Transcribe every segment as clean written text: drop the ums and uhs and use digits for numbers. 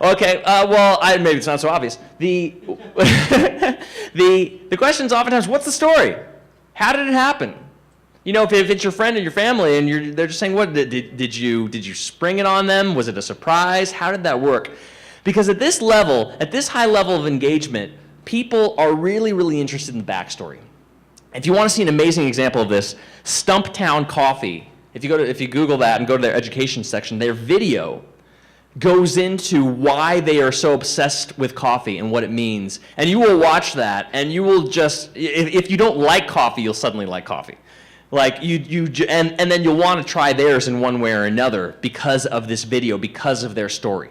Okay, well, maybe it's not so obvious. The question is oftentimes, what's the story? How did it happen? You know, if it's your friend and your family and they're just saying, what, did you spring it on them? Was it a surprise? How did that work? Because at this level, at this high level of engagement, people are really, really interested in the backstory. If you want to see an amazing example of this, Stumptown Coffee, if you Google that and go to their education section, their video goes into why they are so obsessed with coffee and what it means. And you will watch that, and you will just, if you don't like coffee, you'll suddenly like coffee. Like and then you'll want to try theirs in one way or another because of this video, because of their story.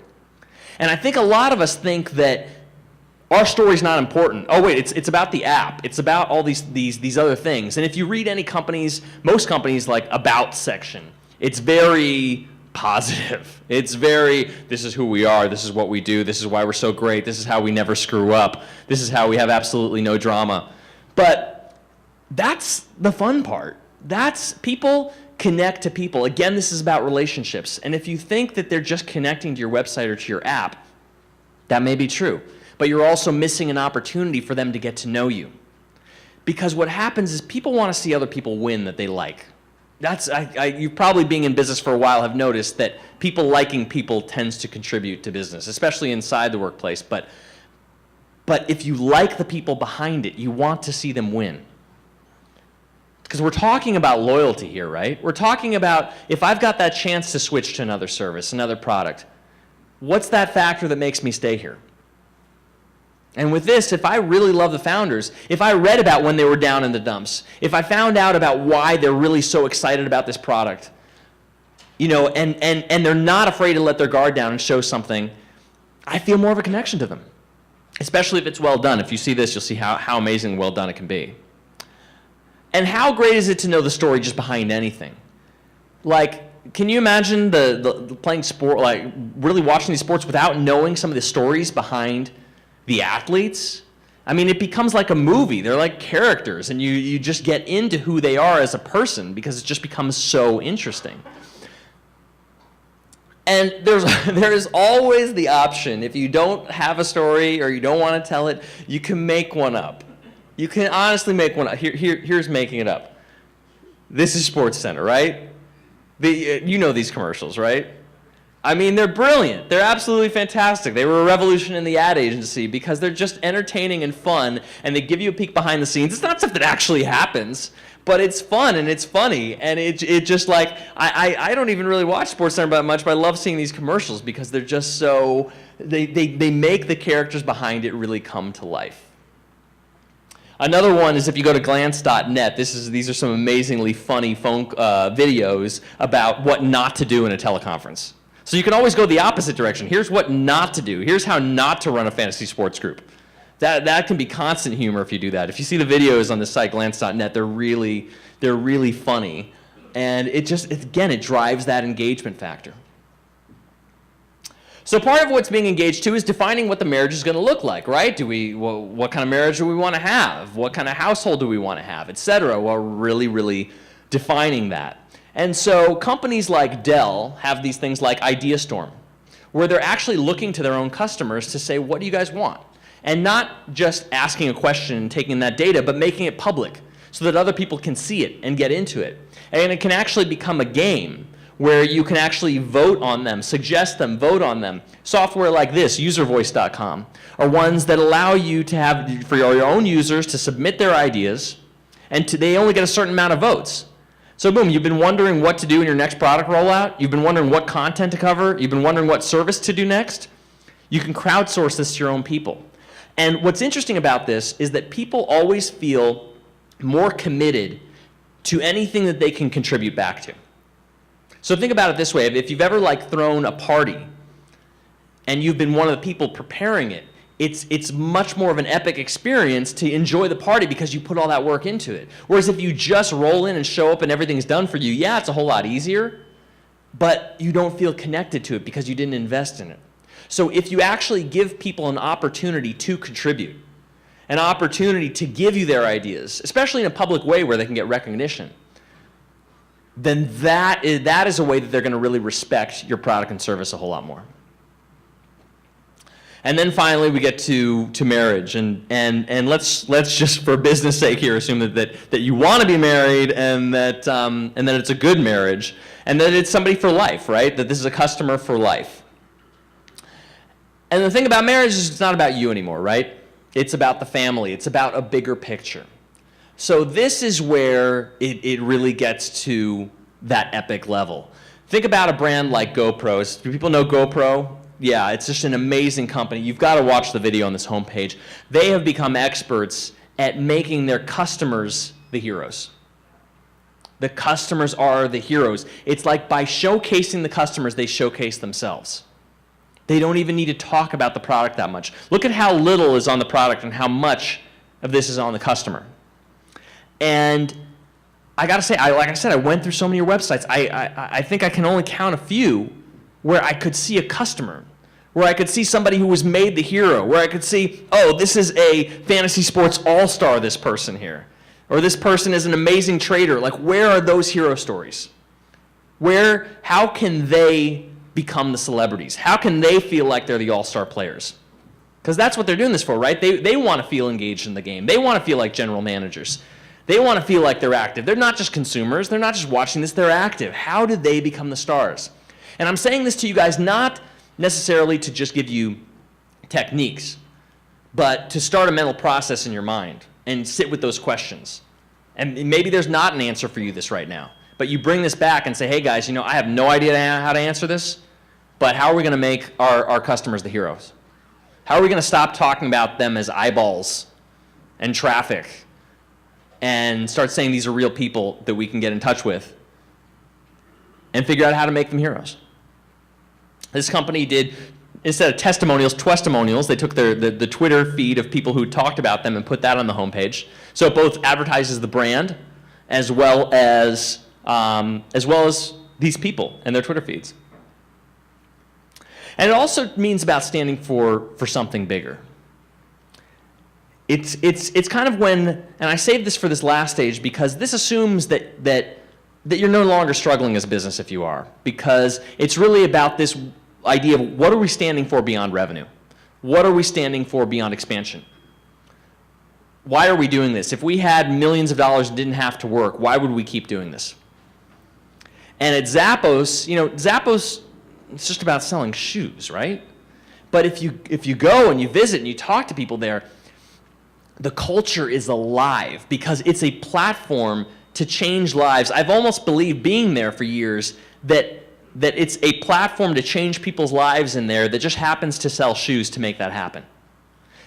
And I think a lot of us think that our story's not important. Oh wait, it's about the app. It's about all these other things. And if you read any companies, most companies, like about section, it's very positive. It's very, this is who we are, this is what we do, this is why we're so great, this is how we never screw up, this is how we have absolutely no drama. But that's the fun part. That's, people connect to people. Again, this is about relationships. And if you think that they're just connecting to your website or to your app, that may be true. But you're also missing an opportunity for them to get to know you. Because what happens is people want to see other people win that they like. You probably, being in business for a while, have noticed that people liking people tends to contribute to business, especially inside the workplace. But if you like the people behind it, you want to see them win. Because we're talking about loyalty here, right? We're talking about, if I've got that chance to switch to another service, another product, what's that factor that makes me stay here? And with this, if I really love the founders, if I read about when they were down in the dumps, if I found out about why they're really so excited about this product, you know, and they're not afraid to let their guard down and show something, I feel more of a connection to them. Especially if it's well done. If you see this, you'll see how amazing and well done it can be. And how great is it to know the story just behind anything? Like, can you imagine the playing sport, like really watching these sports without knowing some of the stories behind the athletes? I mean, it becomes like a movie. They're like characters, and you just get into who they are as a person because it just becomes so interesting. And there is always the option, if you don't have a story or you don't want to tell it, you can make one up. You can honestly make one up. Here's making it up. This is SportsCenter, right? You know these commercials, right? I mean, they're brilliant. They're absolutely fantastic. They were a revolution in the ad agency because they're just entertaining and fun, and they give you a peek behind the scenes. It's not stuff that actually happens, but it's fun and it's funny, and it just, like, I don't even really watch SportsCenter that much, but I love seeing these commercials because they're just so, they make the characters behind it really come to life. Another one is if you go to glance.net, these are some amazingly funny phone videos about what not to do in a teleconference. So you can always go the opposite direction. Here's what not to do. Here's how not to run a fantasy sports group. That can be constant humor if you do that. If you see the videos on the site, glance.net, they're really funny. And it drives that engagement factor. So part of what's being engaged to is defining what the marriage is going to look like, right? What kind of marriage do we want to have? What kind of household do we want to have, et cetera? Well, really defining that. And so companies like Dell have these things like IdeaStorm, where they're actually looking to their own customers to say, what do you guys want? And not just asking a question and taking that data, but making it public so that other people can see it and get into it. And it can actually become a game where you can actually vote on them, suggest them, vote on them. Software like this, uservoice.com, are ones that allow you to have, for your own users, to submit their ideas, and they only get a certain amount of votes. So boom, you've been wondering what to do in your next product rollout, you've been wondering what content to cover, you've been wondering what service to do next. You can crowdsource this to your own people. And what's interesting about this is that people always feel more committed to anything that they can contribute back to. So think about it this way, if you've ever thrown a party and you've been one of the people preparing it, it's much more of an epic experience to enjoy the party because you put all that work into it. Whereas if you just roll in and show up and everything's done for you, yeah, it's a whole lot easier, but you don't feel connected to it because you didn't invest in it. So if you actually give people an opportunity to contribute, an opportunity to give you their ideas, especially in a public way where they can get recognition, then that is a way that they're going to really respect your product and service a whole lot more. And then finally we get to marriage, and let's just for business sake here assume that you want to be married and that it's a good marriage and that it's somebody for life, right? That this is a customer for life. And the thing about marriage is it's not about you anymore, right? It's about the family. It's about a bigger picture. So this is where it really gets to that epic level. Think about a brand like GoPro. Do people know GoPro? Yeah, it's just an amazing company. You've got to watch the video on this homepage. They have become experts at making their customers the heroes. The customers are the heroes. It's like by showcasing the customers, they showcase themselves. They don't even need to talk about the product that much. Look at how little is on the product and how much of this is on the customer. And I got to say, like I said, I went through so many of your websites. I think I can only count a few where I could see a customer, where I could see somebody who was made the hero, where I could see, oh, this is a fantasy sports all-star, this person here. Or this person is an amazing trader. Like, where are those hero stories? How can they become the celebrities? How can they feel like they're the all-star players? Because that's what they're doing this for, right? They want to feel engaged in the game. They want to feel like general managers. They want to feel like they're active. They're not just consumers. They're not just watching this. They're active. How did they become the stars? And I'm saying this to you guys not necessarily to just give you techniques, but to start a mental process in your mind and sit with those questions. And maybe there's not an answer for you this right now, but you bring this back and say, hey guys, I have no idea how to answer this, but how are we going to make our customers the heroes? How are we going to stop talking about them as eyeballs and traffic and start saying these are real people that we can get in touch with and figure out how to make them heroes? This company did, instead of testimonials, twestimonials. They took the Twitter feed of people who talked about them and put that on the homepage. So it both advertises the brand as well as these people and their Twitter feeds. And it also means about standing for something bigger. It's kind of when, and I saved this for this last stage because this assumes that you're no longer struggling as a business if you are, because it's really about this idea of what are we standing for beyond revenue? What are we standing for beyond expansion? Why are we doing this? If we had millions of dollars and didn't have to work, why would we keep doing this? And at Zappos, Zappos, it's just about selling shoes, right? But if you go and you visit and you talk to people there, the culture is alive because it's a platform to change lives. I've almost believed, being there for years, that it's a platform to change people's lives in there that just happens to sell shoes to make that happen.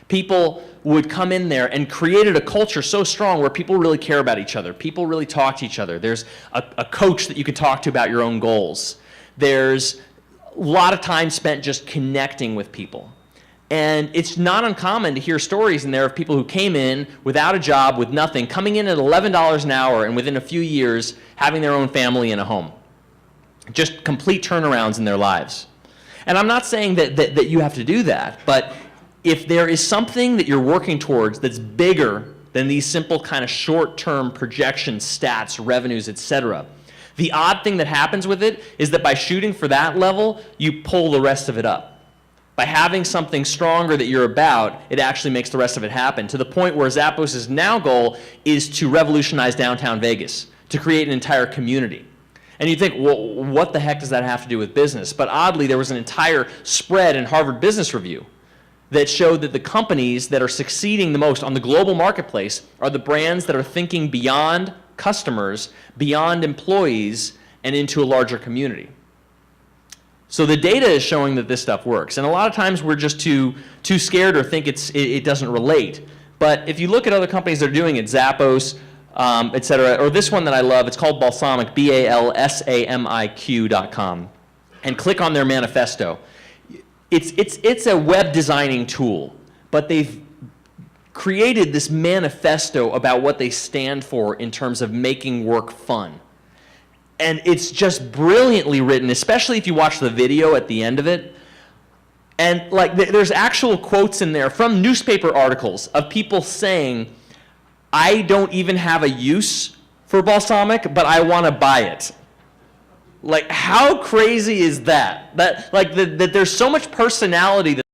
People would come in there and created a culture so strong where people really care about each other. People really talk to each other. There's a coach that you could talk to about your own goals. There's a lot of time spent just connecting with people. And it's not uncommon to hear stories in there of people who came in without a job, with nothing, coming in at $11 an hour, and within a few years having their own family and a home. Just complete turnarounds in their lives. And I'm not saying that you have to do that, but if there is something that you're working towards that's bigger than these simple kind of short-term projection stats, revenues, etc., the odd thing that happens with it is that by shooting for that level, you pull the rest of it up. By having something stronger that you're about, it actually makes the rest of it happen, to the point where Zappos' now goal is to revolutionize downtown Vegas, to create an entire community. And you think, well, what the heck does that have to do with business? But oddly, there was an entire spread in Harvard Business Review that showed that the companies that are succeeding the most on the global marketplace are the brands that are thinking beyond customers, beyond employees, and into a larger community. So the data is showing that this stuff works. And a lot of times we're just too scared or think it doesn't relate. But if you look at other companies that are doing it, Zappos, et cetera, or this one that I love, it's called Balsamiq, BALSAMIQ.com, and click on their manifesto. It's a web designing tool, but they've created this manifesto about what they stand for in terms of making work fun. And it's just brilliantly written, especially if you watch the video at the end of it. And like, there's actual quotes in there from newspaper articles of people saying, I don't even have a use for Balsamiq, but I want to buy it. Like, how crazy is that? That there's so much personality that